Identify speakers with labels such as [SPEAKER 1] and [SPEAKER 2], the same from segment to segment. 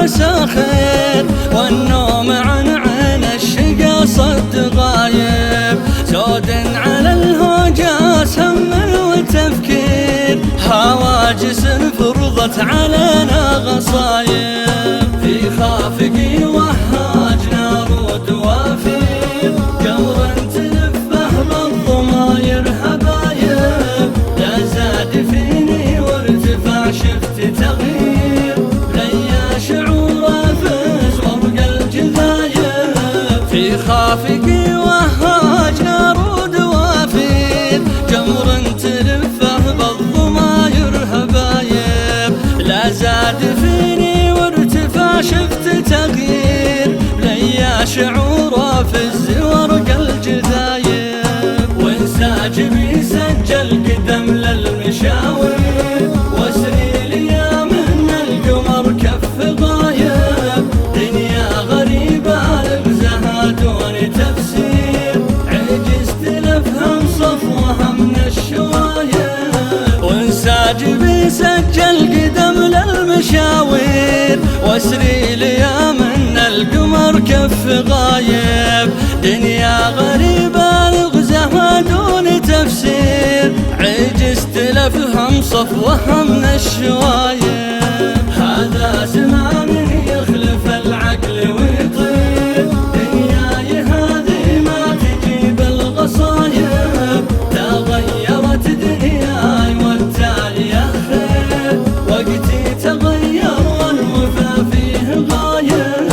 [SPEAKER 1] عسى خير، والنوم عن عين الشقا صد غايب، سود على الهوجاس هم وتفكير، هواجس فرضت علينا غصايب. في خافقي وهاج نار ودوافير، قمر تلفه بالضماير هبايب، لا زاد فيني وارتفع شفت تغيير، ليا شعور فز ورق الجذايب. في خافقي وهاج نار ودوافير، قمر تلفه بالضماير هبايب، لا زاد فيني وارتفع شفت تغيير، ليا شعور فز ورق الجذايب. وانساجبي سجل قدم للمشاوير، واسري ليا من القمر كف غايب، دنيا غريبة لغزها دون تفسير، عجزت لفهم صفوها من الشوايب. وانساجبي سجل قدم للمشاوير، واسري ليا من القمر كف غايب، دنيا غريبة لغزها دون تفسير، عجزت لفهم صفوها من الشوايب. هذا زمان يخلف العقل ويطير، دنياي هذه ما تجيب الغصايب، تغيرت دنياي والتالي خير، وقتي تغير والوفا فيه غايب.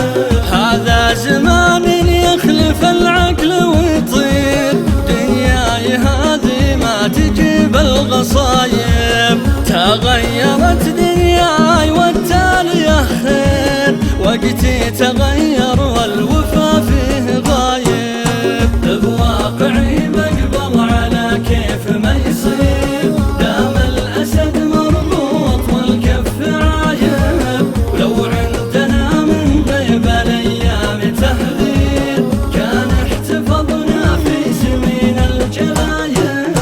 [SPEAKER 1] هذا زمان يخلف العقل ويطير، دنياي هذه ما تجيب الغصايب، تغيرت دنياي والتالي خير، وقتي تغير والوفا فيه غايب. بواقعي بقبل على كيف ما يصير، دام الأسد مربوط والكف عايب، ولو عندنا من غيب الأيام تحذير، كان احتفظنا في سمين الجلايب.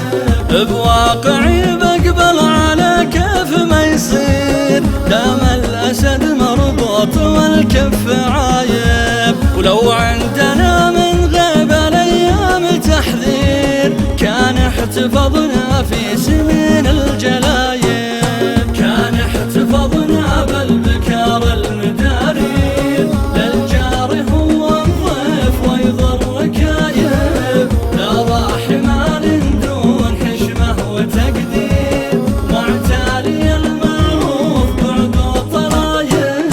[SPEAKER 1] بواقعي بقبل على كيف ما يصير، دام الأسد مربوط والكف عايب، ولو عندنا من غيب الأيام تحذير، كان احتفظنا في سمين الجلايب. كان احتفظنا بالبكار المدارير، للجار هو الضيف ويضر ركايب، لا راح مال دون حشمه وتقدير، معتالي المعروف بعد وطرايب.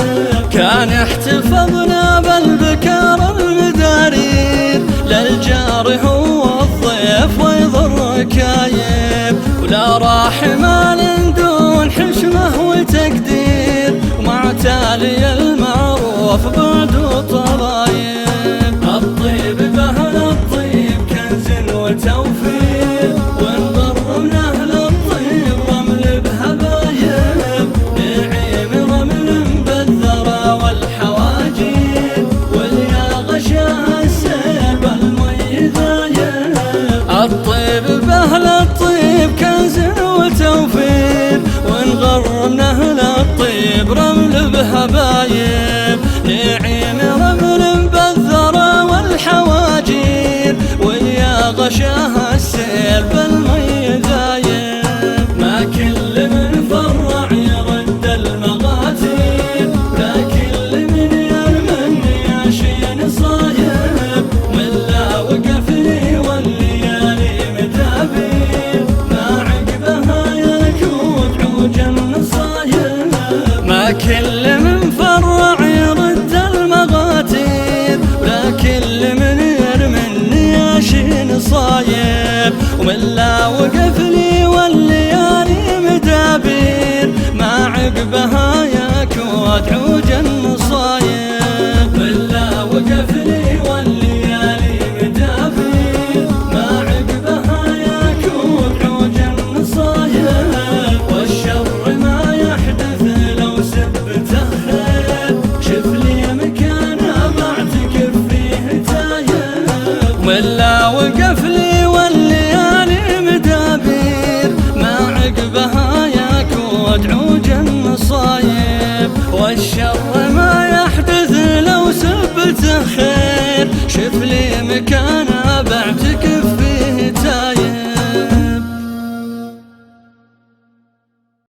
[SPEAKER 1] كان احتفظنا بالبكار المدارير، للجار هو الضيف ويضر ركايب، ولا راح مال دون حشمه وتقدير، ومعتالي المعروف بعد وطرايب. الطيب بأهل الطيب كنز وتوفير، ونضر من أهل الطيب رمل بهبايب، نعيم رمل بالذرى والحواجير، واليا غشاها السيب المي ذايب. الطيب بأهل الطيب كنز وتوفير، ونغر من أهل الطيب رمل بهبايب، نعيم رمل بالذرى والحواجير، واليا غشاها السيل بالمي ذايب. ما كل من فرع يرد المغاتير، لا كل من يرمني ياشين صايب، ولا وقف لي والليالي مدابير، ما عقبها يكود عوج النصايب. ما كل من فرع يرد المغاتير، ولا كل من يرمني ياشين صايب، ولا وقف لي والليالي مدابير، ما عقبها يكود عوج النصايب. ولا وقف لي والليالي مدابير، ما عقبها يكود عوج النصايب. والشر ما يحدث لو سبته خير، شف لي مكانه بعتكف فيه تايب، ولا وقف لي